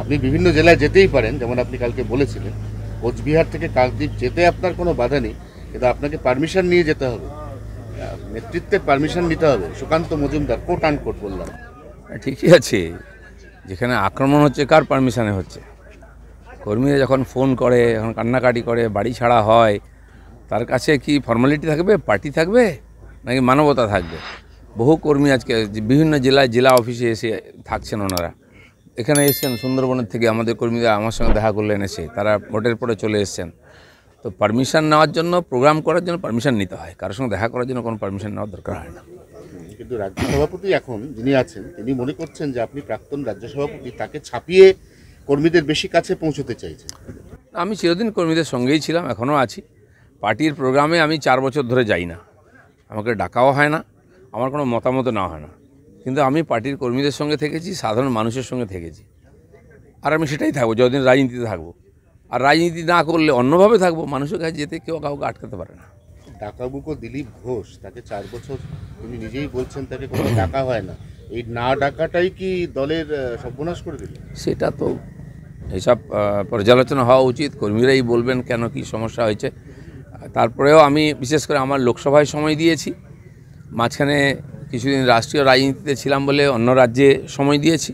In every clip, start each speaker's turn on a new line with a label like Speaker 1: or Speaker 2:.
Speaker 1: আপনি বিভিন্ন জেলায় যেতেই পারেন, যেমন আপনি কালকে বলেছিলেন কোচবিহার থেকে কাকদ্বীপ যেতে আপনার কোনো বাধা নেই, কিন্তু আপনাকে পারমিশন নিয়ে যেতে হবে, নেতৃত্বের পারমিশন নিতে হবে। সুকান্ত মজুমদার কোট আন কোট বললাম।
Speaker 2: ঠিকই আছে, যেখানে আক্রমণ হচ্ছে কার পারমিশনে হচ্ছে? কর্মীরা যখন ফোন করে, যখন কান্নাকাটি করে, বাড়ি ছাড়া হয়, তার কাছে কি ফর্মালিটি থাকবে, পার্টি থাকবে, নাকি মানবতা থাকবে? বহু কর্মী আজকে বিভিন্ন জেলায় জেলা অফিসে এসে থাকছেন, ওনারা এখানে এসছেন সুন্দরবনের থেকে, আমাদের কর্মীরা আমার সঙ্গে দেখা করলেন, এসে তারা ভোটের পরে চলে এসছেন। তো পারমিশন নেওয়ার জন্য, প্রোগ্রাম করার জন্য পারমিশন নিতে হয়, কারোর সঙ্গে দেখা করার জন্য কোনো পারমিশন নেওয়ার দরকার হয় না।
Speaker 1: কিন্তু রাজ্য সভাপতি এখন যিনি আছেন তিনি মনে করছেন যে আপনি প্রাক্তন রাজ্য সভাপতি, তাকে ছাপিয়ে কর্মীদের বেশি কাছে পৌঁছতে চাইছেন।
Speaker 2: আমি চিরদিন কর্মীদের সঙ্গেই ছিলাম, এখনও আছি। পার্টির প্রোগ্রামে আমি 4 বছর ধরে যাই না, আমাকে ডাকাও হয় না, আমার কোনো মতামত নেওয়া হয় না, কিন্তু আমি পার্টির কর্মীদের সঙ্গে থেকেছি, সাধারণ মানুষের সঙ্গে থেকেছি, আর আমি সেটাই থাকবো যতদিন রাজনীতিতে থাকবো। আর রাজনীতি না করলে অন্যভাবে থাকবো, মানুষের কাছে যেতে কেউ কাউকে আটকাতে পারে না।
Speaker 1: ডাকাবুকো দিলীপ ঘোষ, তাকে 4 বছর তিনি নিজেই বলছেন তাকে কোনো ডাকা হয় না, এই না ডাকাটাই কি দলের সর্বনাশ করে দিল?
Speaker 2: সেটা তো হিসাব পর্যালোচনা হওয়া উচিত, কর্মীরাই বলবেন কেন কি সমস্যা হয়েছে। তারপরেও আমি বিশেষ করে আমার লোকসভায় সময় দিয়েছি, মাঝখানে কিছুদিন রাষ্ট্রীয় রাজনীতিতে ছিলাম বলে অন্য রাজ্যে সময় দিয়েছি।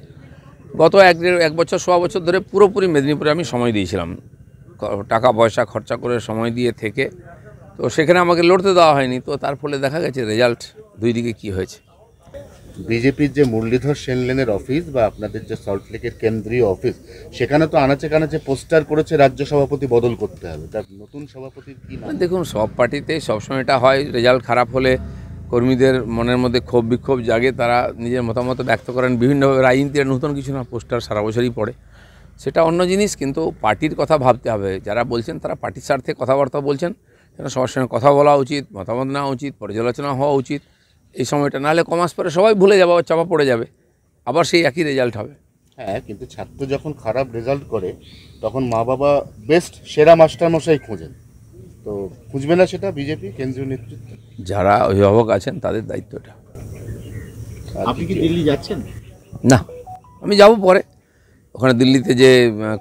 Speaker 2: গত 1 বছর 1.25 বছর ধরে পুরোপুরি মেদিনীপুরে আমি সময় দিয়েছিলাম, টাকা পয়সা খরচা করে সময় দিয়ে থেকে। তো সেখানে আমাকে লড়তে দেওয়া হয়নি, তো তার ফলে দেখা গেছে রেজাল্ট দুই দিকে কী হয়েছে।
Speaker 1: বিজেপির যে মুরলীধর সেন লেনের অফিস বা আপনাদের যে সল্টলেকের কেন্দ্রীয় অফিস, সেখানে তো আনাচে কানাচে পোস্টার করেছে রাজ্য সভাপতি বদল করতে হবে, তার নতুন সভাপতির কি নাম?
Speaker 2: দেখুন, সব পার্টিতেই সবসময় এটা হয়, রেজাল্ট খারাপ হলে কর্মীদের মনের মধ্যে ক্ষোভ বিক্ষোভ জাগে, তারা নিজের মতামত ব্যক্ত করেন বিভিন্নভাবে। রাজনীতির নতুন কিছু না, পোস্টার সারা বছরই পড়ে, সেটা অন্য জিনিস। কিন্তু পার্টির কথা ভাবতে হবে, যারা বলছেন তারা পার্টির স্বার্থে কথাবার্তা বলছেন, যেন সবার সঙ্গে কথা বলা উচিত, মতামত নেওয়া উচিত, পর্যালোচনা হওয়া উচিত এই সময়টা। নাহলে কমাস পরে সবাই ভুলে যাবে, আবার চাপা পড়ে যাবে, আবার সেই একই রেজাল্ট হবে।
Speaker 1: হ্যাঁ, কিন্তু ছাত্র যখন খারাপ রেজাল্ট করে তখন মা বাবা বেস্ট সেরা মাস্টারমশাই খোঁজেন, তো খুঁজবে না সেটা বিজেপি কেন্দ্রীয় নেতৃত্ব?
Speaker 2: যারা অভিভাবক আছেন তাদের দায়িত্বটা।
Speaker 1: আপনি কি দিল্লি যাচ্ছেন?
Speaker 2: না, আমি যাব পরে। ওখানে দিল্লিতে যে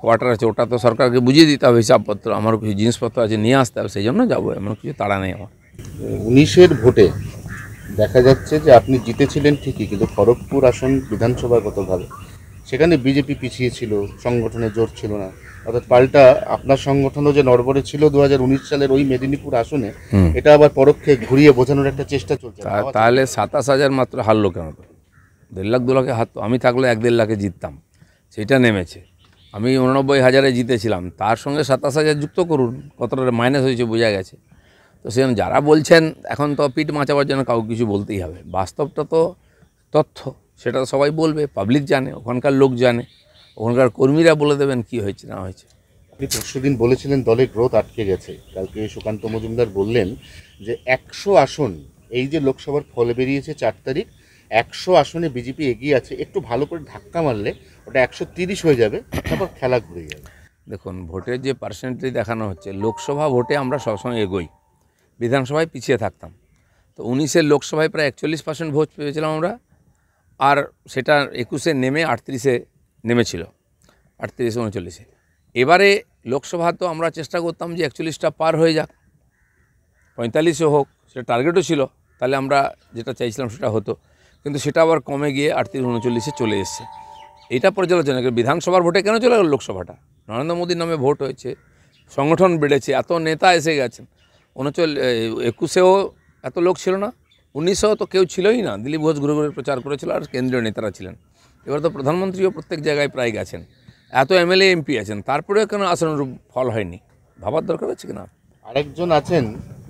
Speaker 2: কোয়ার্টার আছে ওটা তো সরকারকে বুঝিয়ে দিতে হবে, হিসাবপত্র, আমারও কিছু জিনিসপত্র আছে নিয়ে আসতে হবে, সেই জন্য যাবো, এমন কিছু তাড়া নেই আমার।
Speaker 1: 19-এর ভোটে দেখা যাচ্ছে যে আপনি জিতেছিলেন ঠিকই, কিন্তু খড়গপুর আসন বিধানসভাগতভাবে সেখানে বিজেপি পিছিয়ে ছিল, সংগঠনের জোর ছিল না, অর্থাৎ পাল্টা আপনার সংগঠনও যে নড়বড়ে ছিল 2019 সালের ওই মেদিনীপুর আসনে, এটা আবার পরোক্ষে ঘুরিয়ে বোঝানোর একটা চেষ্টা চলছে।
Speaker 2: তাহলে 27,000 মাত্র হারলো কেন? তো 1.5 লাখ 2 লাখে হারতো, আমি থাকলে 1-1.5 লাখে জিততাম, সেটা নেমেছে। আমি 89,000-এ জিতেছিলাম, তার সঙ্গে 27,000 যুক্ত করুন, কতটা মাইনাস হয়েছে বোঝা গেছে। তো সেখানে যারা বলছেন, এখন তো পিঠ মাচাবার জন্য কাউকে কিছু বলতেই হবে, বাস্তবটা তো তথ্য, সেটা তো সবাই বলবে, পাবলিক জানে, ওখানকার লোক জানে, ওখানকার কর্মীরা বলে দেবেন কি হয়েছে না হয়েছে।
Speaker 1: আপনি পরশুদিন বলেছিলেন দলের গ্রোথ আটকে গেছে, কালকে সুকান্ত মজুমদার বললেন যে 100 আসন, এই যে লোকসভার ফল বেরিয়েছে 4 তারিখ, 100 আসনে বিজেপি এগিয়ে আছে, একটু ভালো করে ধাক্কা মারলে ওটা 130 হয়ে যাবে, তারপর খেলা ঘুরে যাবে।
Speaker 2: দেখুন, ভোটের যে পার্সেন্টেজ দেখানো হচ্ছে, লোকসভা ভোটে আমরা সবসময় এগোই, বিধানসভায় পিছিয়ে থাকতাম। তো 19-এর লোকসভায় প্রায় 41% ভোট পেয়েছিলাম আমরা, আর সেটা 21-এ নেমে 38-এ নেমেছিল, 38-39-এ। এবারে লোকসভা তো আমরা চেষ্টা করতাম যে 41টা পার হয়ে যাক, 45-এ হোক, সেটা টার্গেটও ছিল, তাহলে আমরা যেটা চাইছিলাম সেটা হতো, কিন্তু সেটা আবার কমে গিয়ে 38-39-এ চলে এসছে। এটা পর্যালোচনা করে বিধানসভার ভোটে কেন চলে গেল লোকসভাটা? নরেন্দ্র মোদীর নামে ভোট হয়েছে, সংগঠন বেড়েছে, এত নেতা এসে গেছেন। 21-এও এত লোক ছিল না, 19-এও তো কেউ ছিলই না, দিলীপ ঘোষ ঘুরে ঘুরে প্রচার করেছিল, আর কেন্দ্রীয় নেতারা ছিলেন। এবার তো প্রধানমন্ত্রীও প্রত্যেক জায়গায় প্রায় গেছেন, এত এমএলএ এমপি আছেন, তারপরেও কেন আশানুরূপ ফল হয়নি? ভাবার দরকার আছে কিনা।
Speaker 1: আরেকজন আছেন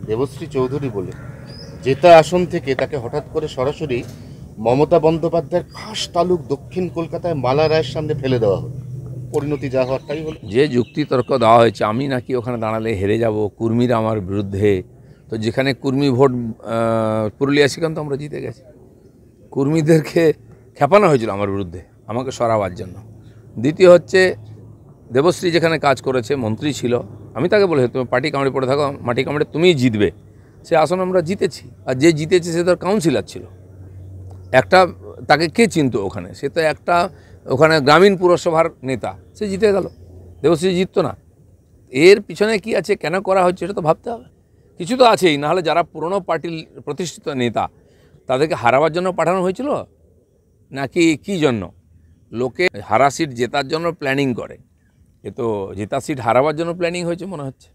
Speaker 1: দেবশ্রী চৌধুরী বলে, জেতা আসন থেকে তাকে হঠাৎ করে সরাসরি মমতা বন্দ্যোপাধ্যায়ের খাস তালুক দক্ষিণ কলকাতায় মালা রায়ের সামনে ফেলে দেওয়া হলো, পরিণতি যা হওয়ার তাই হলো।
Speaker 2: যে যুক্তি তর্ক দেওয়া হয়েছে, আমি নাকি ওখানে দাঁড়ালে হেরে যাব, কুর্মীরা আমার বিরুদ্ধে, তো যেখানে কুর্মী ভোট পুরুলিয়া, সেখানে তো আমরা জিতে গেছি। কুর্মীদেরকে খেপানো হয়েছিল আমার বিরুদ্ধে, আমাকে সরাবার জন্য। দ্বিতীয় হচ্ছে, দেবশ্রী যেখানে কাজ করেছে, মন্ত্রী ছিল, আমি তাকে বলে তুমি পার্টি কামড়ে পড়ে থাকো, মাটি কামড়ে তুমিই জিতবে, সে আসন আমরা জিতেছি। আর যে জিতেছে সে তার কাউন্সিলর ছিল, একটা, তাকে কে চিনত ওখানে? সে তো একটা ওখানে গ্রামীণ পুরসভার নেতা, সে জিতে গেল, দেবশ্রী জিততো না। এর পিছনে কি আছে, কেন করা হচ্ছে, এটা তো ভাবতে হবে। কিছু তো আছেই, নাহলে যারা পুরনো পার্টির প্রতিষ্ঠিত নেতা তাদেরকে হারাবার জন্য পাঠানো হয়েছিল নাকি কি জন্য? লোকে হারা সিট জেতার জন্য প্ল্যানিং করে, এ তো জেতা সিট হারাবার জন্য প্ল্যানিং হয়েছে মনে হচ্ছে।